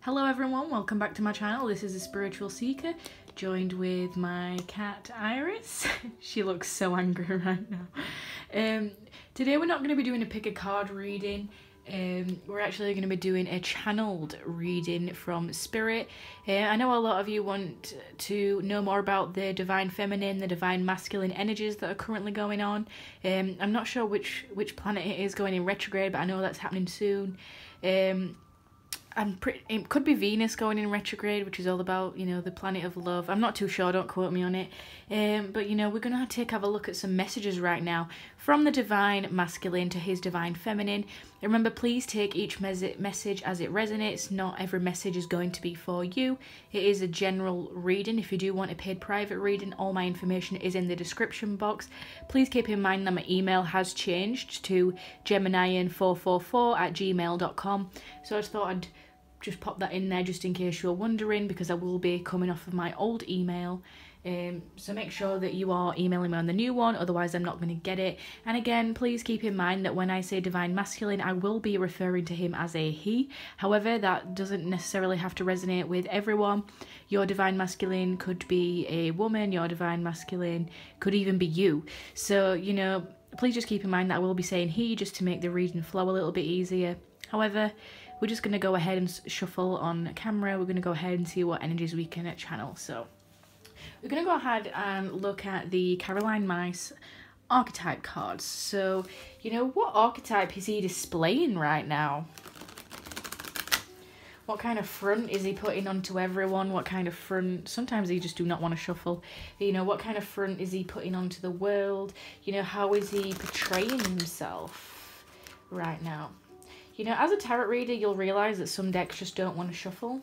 Hello everyone, welcome back to my channel. This is a spiritual seeker, joined with my cat Iris. She looks so angry right now. Today we're not going to be doing a pick a card reading. We're actually going to be doing a channeled reading from Spirit. I know a lot of you want to know more about the divine feminine, the divine masculine energies that are currently going on. I'm not sure which planet it is going in retrograde, but I know that's happening soon. It could be Venus going in retrograde, which is all about, you know, the planet of love. I'm not too sure, don't quote me on it. But, you know, we're going to have a look at some messages right now from the divine masculine to his divine feminine. Remember, please take each message as it resonates. Not every message is going to be for you. It is a general reading. If you do want a paid private reading, all my information is in the description box. Please keep in mind that my email has changed to geminian444@gmail.com. So I just thought I'd just pop that in there just in case you're wondering, because I will be coming off of my old email. So make sure that you are emailing me on the new one, otherwise I'm not going to get it. And again, please keep in mind that when I say divine masculine, I will be referring to him as a he. However, that doesn't necessarily have to resonate with everyone. Your divine masculine could be a woman, your divine masculine could even be you. So, you know, please just keep in mind that I will be saying he just to make the reading flow a little bit easier. However, we're just going to go ahead and shuffle on camera. We're going to go ahead and see what energies we can channel. So we're going to go ahead and look at the Caroline Mice archetype cards. So, you know, what archetype is he displaying right now? What kind of front is he putting onto everyone? What kind of front? Sometimes you just do not want to shuffle. You know, what kind of front is he putting onto the world? You know, how is he portraying himself right now? You know, as a tarot reader, you'll realise that some decks just don't want to shuffle.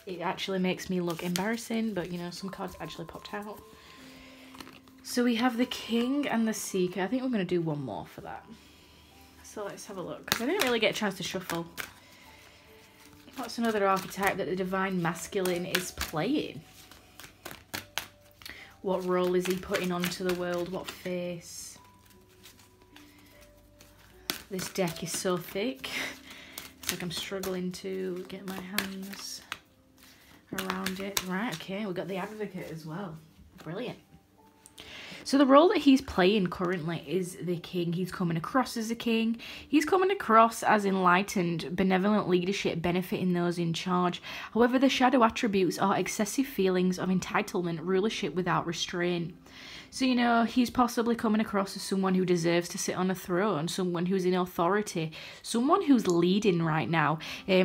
It actually makes me look embarrassing, but, you know, some cards actually popped out. So we have the King and the Seeker. I think we're going to do one more for that. So let's have a look, because I didn't really get a chance to shuffle. What's another archetype that the divine masculine is playing? What role is he putting onto the world? What face? This deck is so thick. It's like I'm struggling to get my hands around it. Right, okay, we've got the Advocate as well. Brilliant. So the role that he's playing currently is the king. He's coming across as a king. He's coming across as enlightened, benevolent leadership benefiting those in charge. However, the shadow attributes are excessive feelings of entitlement, rulership without restraint. So, you know, he's possibly coming across as someone who deserves to sit on a throne, someone who's in authority, someone who's leading right now,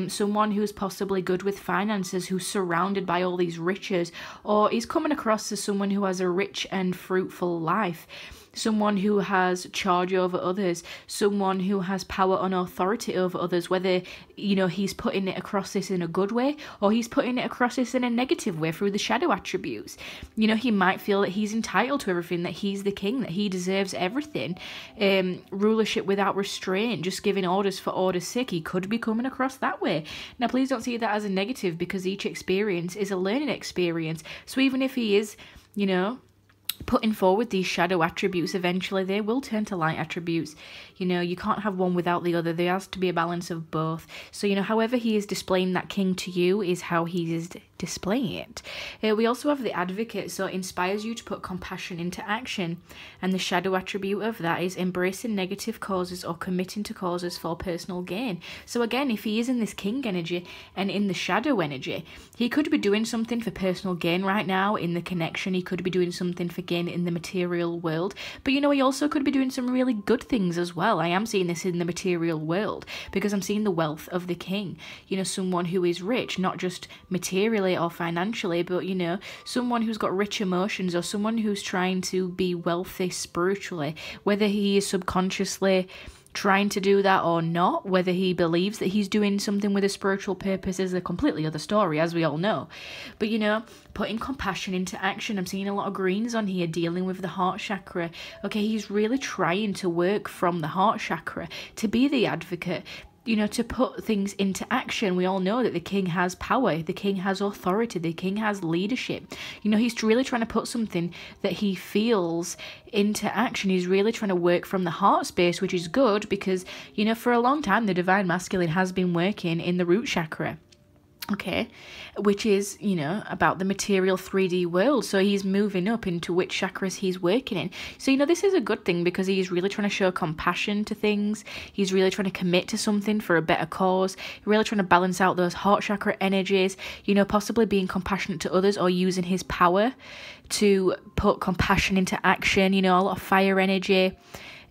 someone who's possibly good with finances, who's surrounded by all these riches, or he's coming across as someone who has a rich and fruitful life. Someone who has charge over others, someone who has power and authority over others, whether, you know, he's putting it across this in a good way or he's putting it across this in a negative way through the shadow attributes. You know, he might feel that he's entitled to everything, that he's the king, that he deserves everything. Rulership without restraint, just giving orders for orders' sake. He could be coming across that way. Now, please don't see that as a negative, because each experience is a learning experience. So even if he is, you know, putting forward these shadow attributes, eventually they will turn to light attributes. You know, you can't have one without the other. There has to be a balance of both. So, you know, however he is displaying that king to you is how he is displaying it. We also have the Advocate, so it inspires you to put compassion into action, and the shadow attribute of that is embracing negative causes or committing to causes for personal gain. So again, if he is in this king energy and in the shadow energy, he could be doing something for personal gain right now in the connection. He could be doing something for gain in the material world, but, you know, he also could be doing some really good things as well. I am seeing this in the material world because I'm seeing the wealth of the king. You know, someone who is rich, not just materially or financially, but, you know, someone who's got rich emotions, or someone who's trying to be wealthy spiritually, whether he is subconsciously trying to do that or not, whether he believes that he's doing something with a spiritual purpose is a completely other story, as we all know. But, you know, putting compassion into action. I'm seeing a lot of greens on here dealing with the heart chakra. Okay, he's really trying to work from the heart chakra to be the Advocate, you know, to put things into action. We all know that the king has power, the king has authority, the king has leadership. You know, he's really trying to put something that he feels into action. He's really trying to work from the heart space, which is good because, you know, for a long time, the divine masculine has been working in the root chakra. okay, which is, you know, about the material 3D world. So he's moving up into which chakras he's working in. So, you know, this is a good thing because he's really trying to show compassion to things. He's really trying to commit to something for a better cause, really trying to balance out those heart chakra energies, you know, possibly being compassionate to others or using his power to put compassion into action, you know, a lot of fire energy.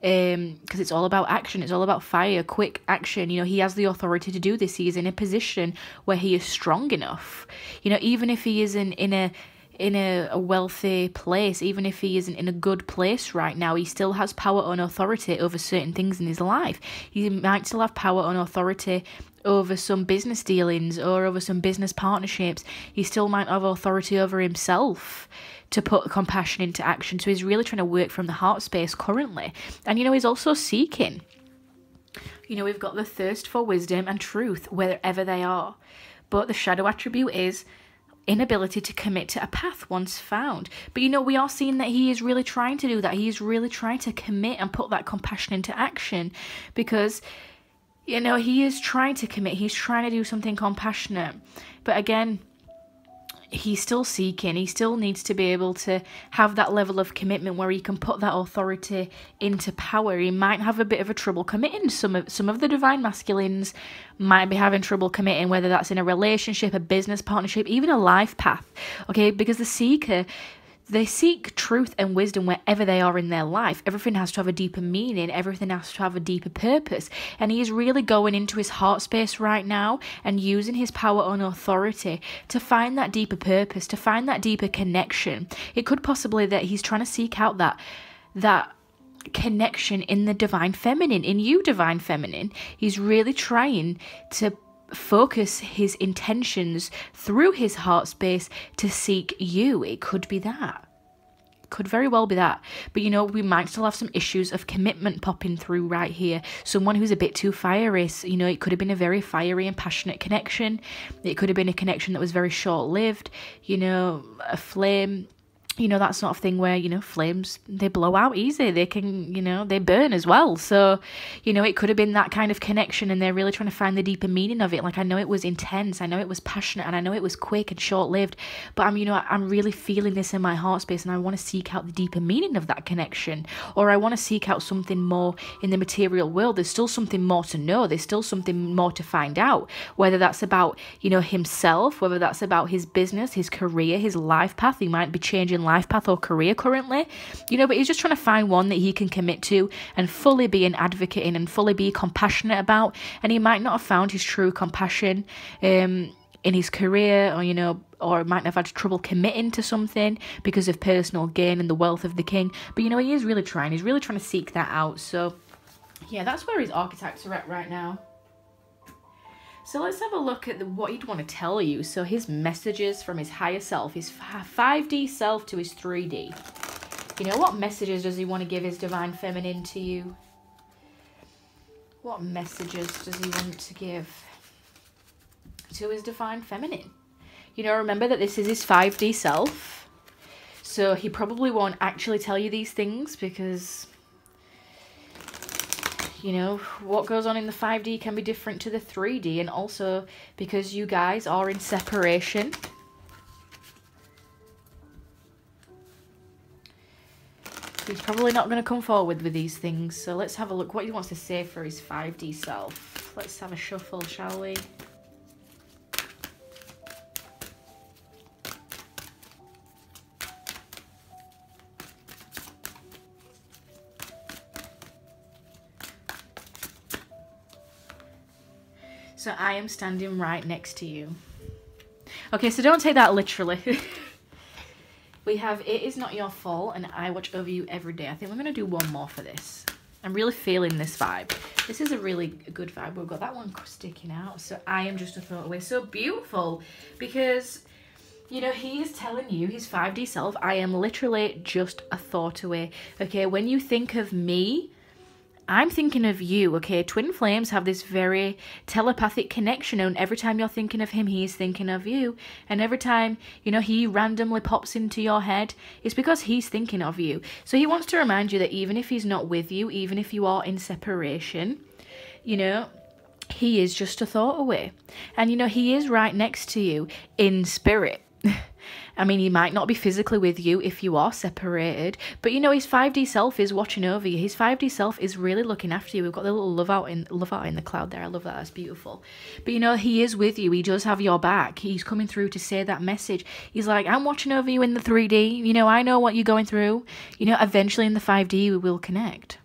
Because it's all about action, it's all about fire, quick action. You know, he has the authority to do this. He is in a position where he is strong enough. You know, even if he isn't in a wealthy place, even if he isn't in a good place right now, he still has power and authority over certain things in his life. He might still have power and authority over some business dealings or over some business partnerships. He still might have authority over himself to put compassion into action. So he's really trying to work from the heart space currently. And, you know, he's also seeking. You know, we've got the thirst for wisdom and truth wherever they are. But the shadow attribute is inability to commit to a path once found. But, you know, we are seeing that he is really trying to do that. He is really trying to commit and put that compassion into action because, you know, he is trying to commit. He's trying to do something compassionate. But again, he's still seeking. He still needs to be able to have that level of commitment where he can put that authority into power. He might have a bit of a trouble committing. Some of the divine masculines might be having trouble committing, whether that's in a relationship, a business partnership, even a life path. Okay, because the seeker, they seek truth and wisdom wherever they are in their life. Everything has to have a deeper meaning. Everything has to have a deeper purpose. And he is really going into his heart space right now and using his power and authority to find that deeper purpose, to find that deeper connection. It could possibly that he's trying to seek out that connection in the divine feminine, in you, divine feminine. He's really trying to focus his intentions through his heart space to seek you. It could be that. Could very well be that. But, you know, we might still have some issues of commitment popping through right here. Someone who's a bit too fiery. So, you know, it could have been a very fiery and passionate connection. It could have been a connection that was very short-lived. You know, a flame. You know, that sort of thing where, you know, flames, they blow out easy. They can, you know, they burn as well. So, you know, it could have been that kind of connection and they're really trying to find the deeper meaning of it. Like, I know it was intense. I know it was passionate and I know it was quick and short-lived. But I'm really feeling this in my heart space and I want to seek out the deeper meaning of that connection. Or I want to seek out something more in the material world. There's still something more to know. There's still something more to find out. Whether that's about, you know, himself, whether that's about his business, his career, his life path. He might be changing life path or career currently, you know, but he's just trying to find one that he can commit to and fully be an advocate in and fully be compassionate about. And he might not have found his true compassion in his career, or, you know, or might have had trouble committing to something because of personal gain and the wealth of the king. But, you know, he is really trying. He's really trying to seek that out. So yeah, that's where his archetypes are at right now. So let's have a look at what he'd want to tell you. So his messages from his higher self, his 5D self to his 3D. You know, what messages does he want to give his divine feminine to you? What messages does he want to give to his divine feminine? You know, remember that this is his 5D self. So he probably won't actually tell you these things because, you know, what goes on in the 5D can be different to the 3D. And also because you guys are in separation. He's probably not going to come forward with these things. So let's have a look what he wants to say for his 5D self. Let's have a shuffle, shall we? So I am standing right next to you. Okay, so don't take that literally. We have It Is Not Your Fault and I Watch Over You Every Day. I think we're going to do one more for this. I'm really feeling this vibe. This is a really good vibe. We've got that one sticking out. So I Am Just a Thought Away. So beautiful. Because, you know, he is telling you, his 5D self, I am literally just a thought away. Okay, when you think of me, I'm thinking of you, okay? Twin flames have this very telepathic connection, and every time you're thinking of him, he's thinking of you. And every time, you know, he randomly pops into your head, it's because he's thinking of you. So he wants to remind you that even if he's not with you, even if you are in separation, you know, he is just a thought away. And, you know, he is right next to you in spirit. I mean, he might not be physically with you if you are separated, but you know, his 5D self is watching over you. His 5D self is really looking after you. We've got the little love out in the cloud there. I love that. That's beautiful. But you know, he is with you. He does have your back. He's coming through to say that message. He's like, I'm watching over you in the 3D. You know, I know what you're going through. You know, eventually in the 5D we will connect.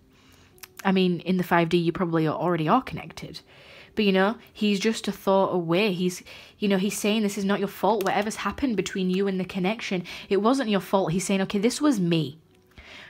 I mean, in the 5D you probably already are connected. But, you know, he's just a thought away. He's saying this is not your fault. Whatever's happened between you and the connection, it wasn't your fault. He's saying, okay, this was me.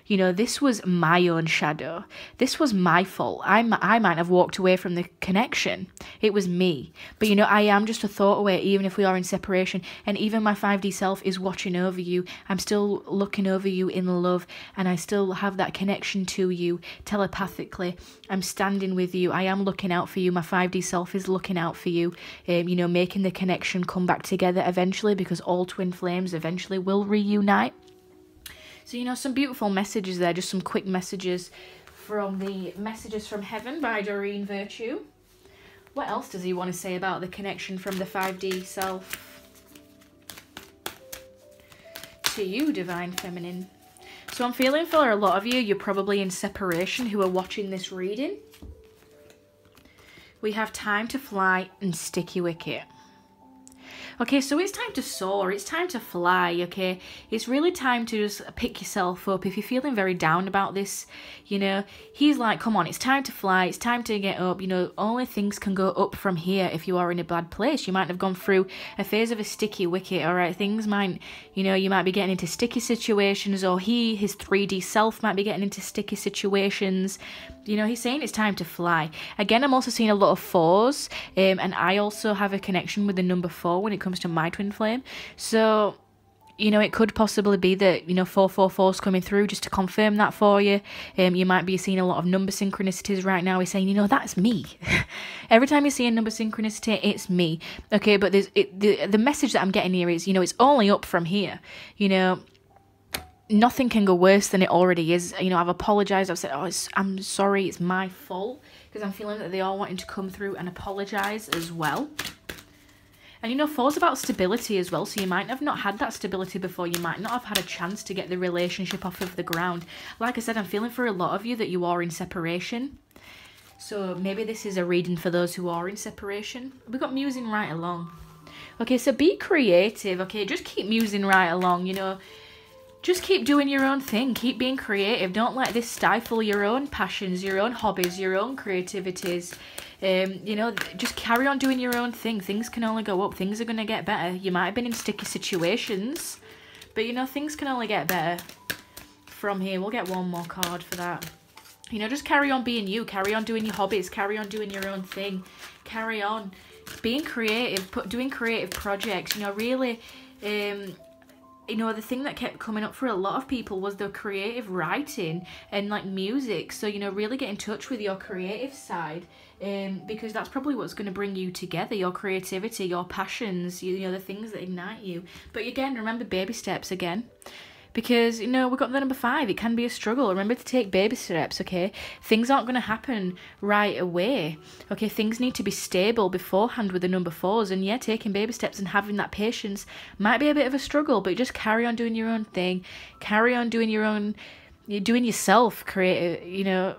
You know, this was my own shadow. This was my fault. I might have walked away from the connection. It was me. But, you know, I am just a thought away, even if we are in separation. And even my 5D self is watching over you. I'm still looking over you in love. And I still have that connection to you telepathically. I'm standing with you. I am looking out for you. My 5D self is looking out for you. You know, making the connection come back together eventually, because all twin flames eventually will reunite. So, you know, some beautiful messages there, just some quick messages from the Messages from Heaven by Doreen Virtue. What else does he want to say about the connection from the 5D self to you, Divine Feminine? So I'm feeling for a lot of you, you're probably in separation who are watching this reading. We have time to fly and sticky wicket. Okay, so it's time to soar, it's time to fly, okay? It's really time to just pick yourself up. If you're feeling very down about this, you know, he's like, come on, it's time to fly, it's time to get up. You know, only things can go up from here if you are in a bad place. You might have gone through a phase of a sticky wicket, all right? Things might, you know, you might be getting into sticky situations, or his 3D self might be getting into sticky situations. You know, he's saying it's time to fly. Again, I'm also seeing a lot of 4s, and I also have a connection with the number 4 when it comes to my twin flame. So, you know, it could possibly be that, you know, 444's coming through just to confirm that for you. You might be seeing a lot of number synchronicities right now. He's saying, you know, that's me. Every time you see a number synchronicity, it's me. Okay, but the message that I'm getting here is, you know, it's only up from here. You know, nothing can go worse than it already is. You know, I've apologized. I've said, I'm sorry, it's my fault, because I'm feeling that they are wanting to come through and apologize as well. And, you know, 4's about stability as well. So you might have not had that stability before. You might not have had a chance to get the relationship off of the ground. Like I said, I'm feeling for a lot of you that you are in separation. So maybe this is a reading for those who are in separation. We've got musing right along. Okay, so be creative. Okay, just keep musing right along, you know. Just keep doing your own thing. Keep being creative. Don't let this stifle your own passions, your own hobbies, your own creativities. You know, just carry on doing your own thing. Things can only go up. Things are going to get better. You might have been in sticky situations, but, you know, things can only get better from here. We'll get one more card for that. You know, just carry on being you. Carry on doing your hobbies. Carry on doing your own thing. Carry on being creative, doing creative projects. You know, really... you know, the thing that kept coming up for a lot of people was the creative writing and like music. So, you know, really get in touch with your creative side, because that's probably what's going to bring you together, your creativity, your passions, you know, the things that ignite you. But again, remember baby steps again. Because, you know, we've got the number 5. It can be a struggle. Remember to take baby steps, okay? Things aren't going to happen right away, okay? Things need to be stable beforehand with the number 4s. And, yeah, taking baby steps and having that patience might be a bit of a struggle, but just carry on doing your own thing. Carry on doing your own... You're doing yourself, creative, you know,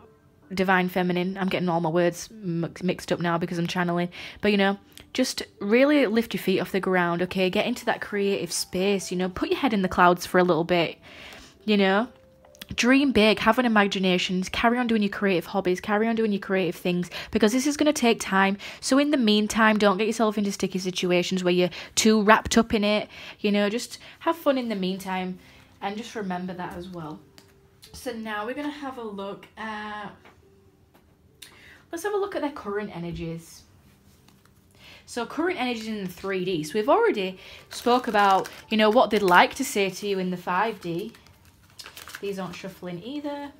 Divine Feminine. I'm getting all my words mixed up now because I'm channeling. But, you know... Just really lift your feet off the ground, okay? Get into that creative space, you know? Put your head in the clouds for a little bit, you know? Dream big, have an imagination, carry on doing your creative hobbies, carry on doing your creative things, because this is going to take time. So in the meantime, don't get yourself into sticky situations where you're too wrapped up in it, you know? Just have fun in the meantime, and just remember that as well. So now we're going to have a look at... Let's have a look at their current energies. So current energies in the 3D. So we've already spoke about, you know, what they'd like to say to you in the 5D. These aren't shuffling either.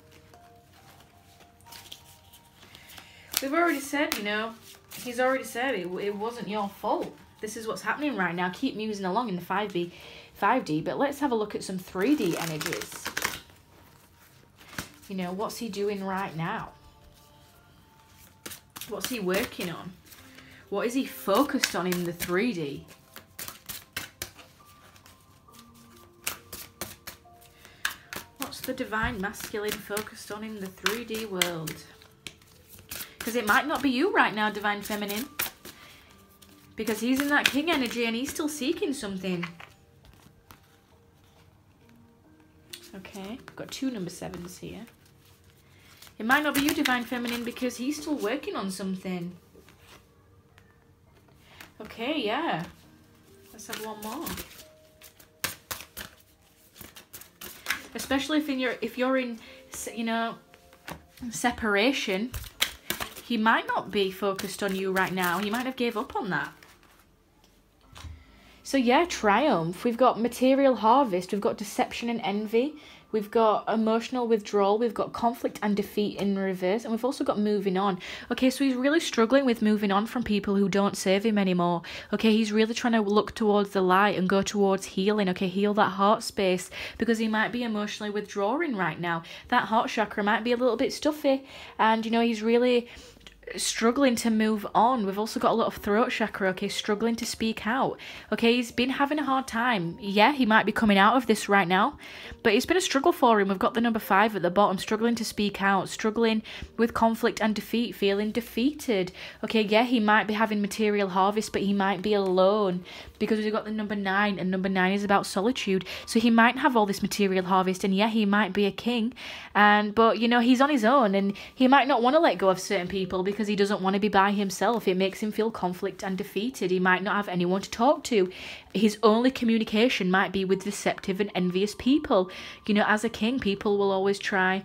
We've already said, you know, he's already said it wasn't your fault. This is what's happening right now. Keep musing along in the 5D. But let's have a look at some 3D energies. You know, what's he doing right now? What's he working on? What is he focused on in the 3D? What's the divine masculine focused on in the 3D world? Because it might not be you right now, divine feminine. Because he's in that king energy and he's still seeking something. Okay, I've got 2 number 7s here. It might not be you, divine feminine, because he's still working on something. Okay, yeah. Let's have one more. Especially if you're in, you know, separation, he might not be focused on you right now. He might have gave up on that. So yeah, triumph. We've got material harvest. We've got deception and envy. We've got emotional withdrawal. We've got conflict and defeat in reverse. And we've also got moving on. Okay, so he's really struggling with moving on from people who don't serve him anymore. Okay, he's really trying to look towards the light and go towards healing. Okay, heal that heart space because he might be emotionally withdrawing right now. That heart chakra might be a little bit stuffy. And, you know, he's really struggling to move on. We've also got a lot of throat chakra, okay, struggling to speak out. Okay, he's been having a hard time. Yeah, he might be coming out of this right now, but it's been a struggle for him. We've got the number 5 at the bottom, struggling to speak out, struggling with conflict and defeat, feeling defeated. Okay, yeah, he might be having material harvest, but he might be alone because we've got the number 9, and number 9 is about solitude. So he might have all this material harvest, and yeah, he might be a king, but you know, he's on his own, and he might not want to let go of certain people because he doesn't want to be by himself. It makes him feel conflict and defeated. He might not have anyone to talk to. His only communication might be with deceptive and envious people. You know, as a king, people will always try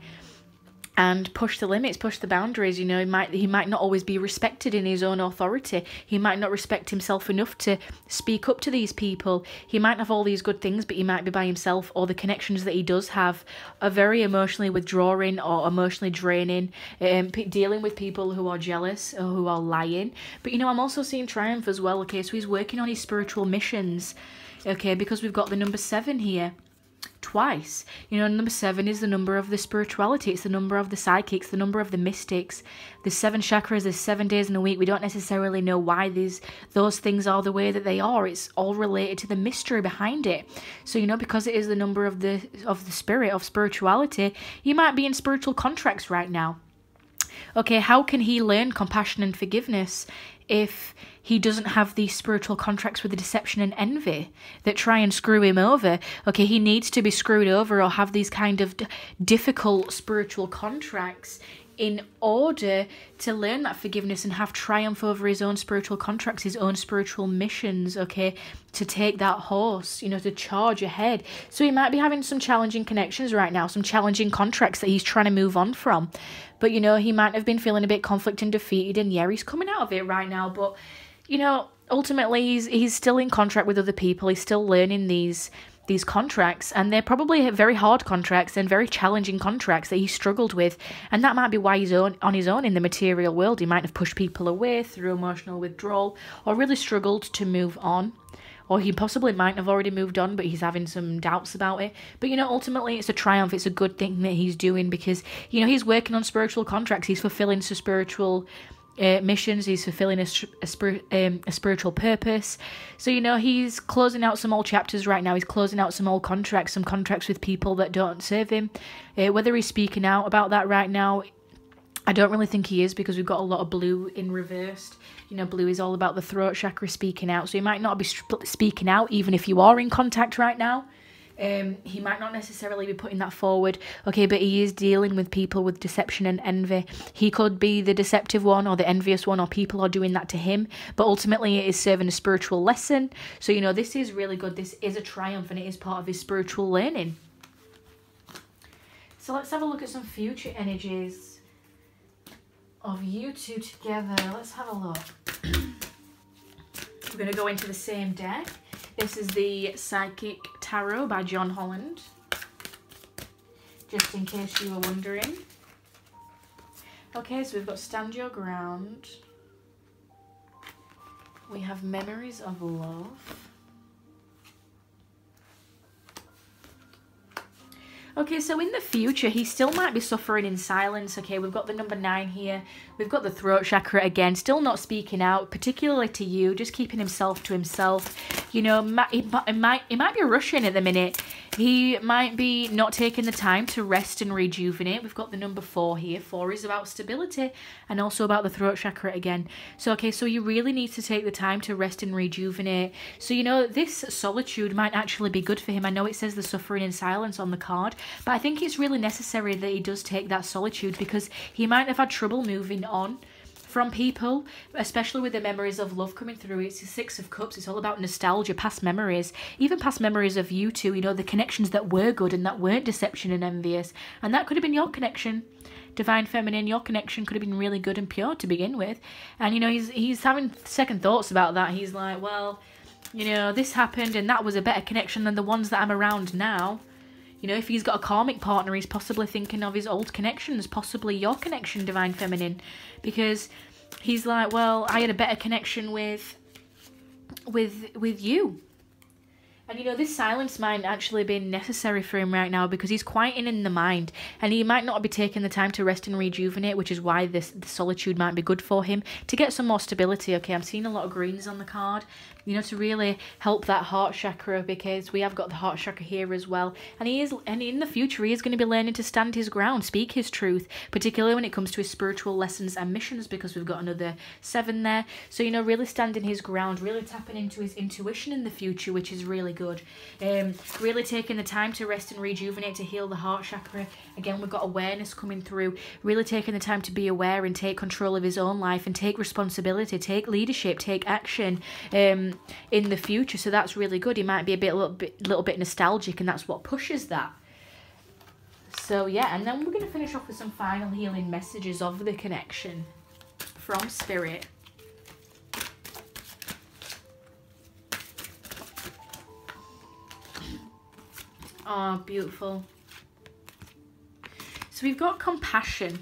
and push the limits, push the boundaries. You know, he might not always be respected in his own authority. He might not respect himself enough to speak up to these people. He might have all these good things, but he might be by himself, or the connections that he does have are very emotionally withdrawing or emotionally draining, dealing with people who are jealous or who are lying. But, you know, I'm also seeing triumph as well, okay? So he's working on his spiritual missions, okay? Because we've got the number 7 here. Twice. You know, number 7 is the number of the spirituality. It's the number of the psychics, the number of the mystics. There's 7 chakras, there's 7 days in a week. We don't necessarily know why those things are the way that they are. It's all related to the mystery behind it. So, you know, because it is the number of the spirit, of spirituality, you might be in spiritual contracts right now. Okay, how can he learn compassion and forgiveness if he doesn't have these spiritual contracts with the deception and envy that try and screw him over? Okay, he needs to be screwed over or have these kind of difficult spiritual contracts in order to learn that forgiveness and have triumph over his own spiritual contracts, his own spiritual missions, okay, to take that horse, you know, to charge ahead. So he might be having some challenging connections right now, some challenging contracts that he's trying to move on from. But, you know, he might have been feeling a bit conflict and defeated, and yeah, he's coming out of it right now. But, you know, ultimately he's still in contract with other people. He's still learning these contracts, and they're probably very hard contracts and very challenging contracts that he struggled with, and that might be why he's on his own in the material world. He might have pushed people away through emotional withdrawal or really struggled to move on, or he possibly might have already moved on, but he's having some doubts about it. But, you know, ultimately it's a triumph. It's a good thing that he's doing because, you know, he's working on spiritual contracts. He's fulfilling some spiritual missions. He's fulfilling a spiritual purpose. So, you know, he's closing out some old chapters right now. He's closing out some old contracts, some contracts with people that don't serve him. Whether he's speaking out about that right now, I don't really think he is, because we've got a lot of blue in reversed. You know, blue is all about the throat chakra, speaking out. So he might not be speaking out even if you are in contact right now. He might not necessarily be putting that forward, okay, but he is dealing with people with deception and envy. He could be the deceptive one or the envious one, or people are doing that to him, but ultimately it is serving a spiritual lesson. So, you know, this is really good. This is a triumph, and it is part of his spiritual learning. So let's have a look at some future energies of you two together. Let's have a look. We're going to go into the same deck. This is the Psychic Tarot by John Holland, just in case you were wondering. Okay, so we've got Stand Your Ground. We have Memories of Love. Okay, so in the future, he still might be suffering in silence. Okay, we've got the number 9 here. We've got the throat chakra again, still not speaking out, particularly to you, just keeping himself to himself. You know, he might be rushing at the minute. He might be not taking the time to rest and rejuvenate. We've got the number 4 here. 4 is about stability and also about the throat chakra again. So, okay, so you really need to take the time to rest and rejuvenate. So, you know, this solitude might actually be good for him. I know it says the suffering in silence on the card, but I think it's really necessary that he does take that solitude, because he might have had trouble moving on from people, especially with the memories of love coming through. It's the 6 of Cups. It's all about nostalgia, past memories, even past memories of you two, you know, the connections that were good and that weren't deception and envious. And that could have been your connection, Divine Feminine. Your connection could have been really good and pure to begin with. And, you know, he's having second thoughts about that. He's like, well, you know, this happened and that was a better connection than the ones that I'm around now. You know, if he's got a karmic partner, he's possibly thinking of his old connections, possibly your connection, Divine Feminine, because he's like, well, I had a better connection with you. And, you know, this silence might actually be necessary for him right now, because he's quieting in the mind, and he might not be taking the time to rest and rejuvenate, which is why the solitude might be good for him, to get some more stability. Okay, I'm seeing a lot of greens on the card, you know, to really help that heart chakra, because we have got the heart chakra here as well. And in the future, he is going to be learning to stand his ground, speak his truth, particularly when it comes to his spiritual lessons and missions, because we've got another 7 there. So, you know, really standing his ground, really tapping into his intuition in the future, which is really good. Really taking the time to rest and rejuvenate, to heal the heart chakra. Again, we've got awareness coming through, really taking the time to be aware and take control of his own life and take responsibility, take leadership, take action in the future. So that's really good. He might be a little bit nostalgic, and that's what pushes that. So yeah, and then we're going to finish off with some final healing messages of the connection from Spirit. Oh, beautiful. So we've got compassion.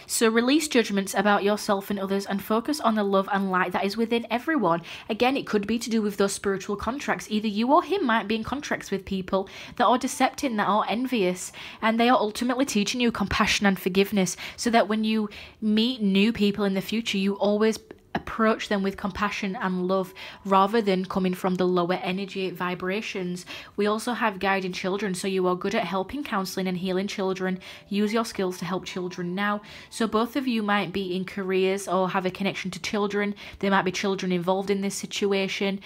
So release judgments about yourself and others and focus on the love and light that is within everyone. Again, it could be to do with those spiritual contracts. Either you or him might be in contracts with people that are deceptive, that are envious, and they are ultimately teaching you compassion and forgiveness, so that when you meet new people in the future, you always approach them with compassion and love, rather than coming from the lower energy vibrations. We also have guiding children, so you are good at helping, counselling and healing children. Use your skills to help children now. So both of you might be in careers or have a connection to children. There might be children involved in this situation.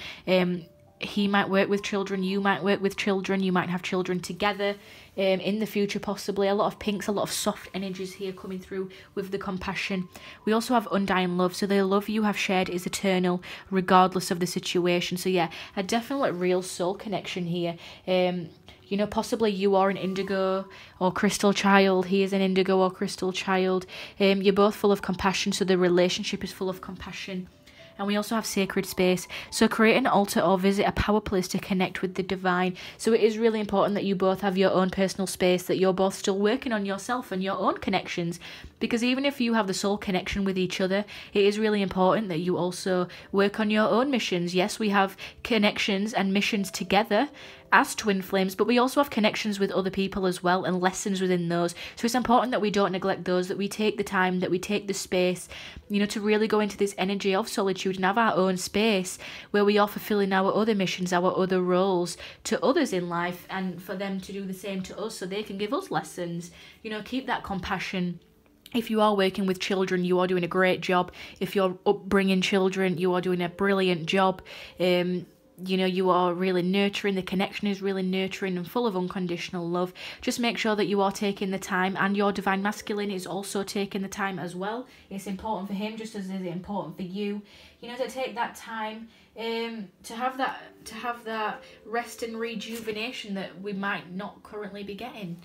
He might work with children, you might work with children, you might have children together in the future possibly. A lot of pinks, a lot of soft energies here coming through with the compassion. We also have undying love, so the love you have shared is eternal regardless of the situation. So yeah, a definite real soul connection here. You know, possibly you are an indigo or crystal child. He is an indigo or crystal child. You're both full of compassion, so the relationship is full of compassion. And we also have sacred space. So create an altar or visit a power place to connect with the divine. So it is really important that you both have your own personal space, that you're both still working on yourself and your own connections. Because even if you have the soul connection with each other, it is really important that you also work on your own missions. Yes, we have connections and missions together as twin flames, but we also have connections with other people as well and lessons within those. So it's important that we don't neglect those, that we take the time, that we take the space, you know, to really go into this energy of solitude and have our own space where we are fulfilling our other missions, our other roles to others in life, and for them to do the same to us so they can give us lessons. You know, keep that compassion. If you are working with children, you are doing a great job. If you're upbringing children, you are doing a brilliant job. You know, you are really nurturing. The connection is really nurturing and full of unconditional love. Just make sure that you are taking the time, and your divine masculine is also taking the time as well. It's important for him just as it is important for you. You know, to take that time to have that rest and rejuvenation that we might not currently be getting.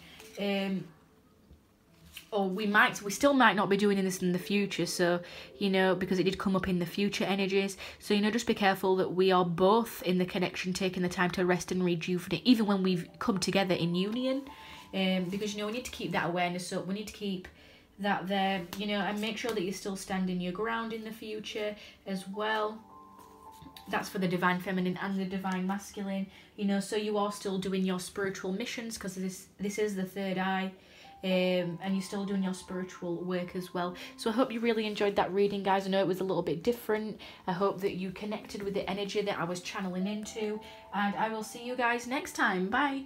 Or we still might not be doing this in the future, so, you know, because it did come up in the future energies. So, you know, just be careful that we are both in the connection, taking the time to rest and rejuvenate, even when we've come together in union. Because, you know, we need to keep that awareness up, we need to keep that there, you know, and make sure that you're still standing your ground in the future as well. That's for the divine feminine and the divine masculine, you know, so you are still doing your spiritual missions, because this is the third eye, and you're still doing your spiritual work as well. So I hope you really enjoyed that reading, guys. I know it was a little bit different. I hope that you connected with the energy that I was channeling into, and I will see you guys next time. Bye.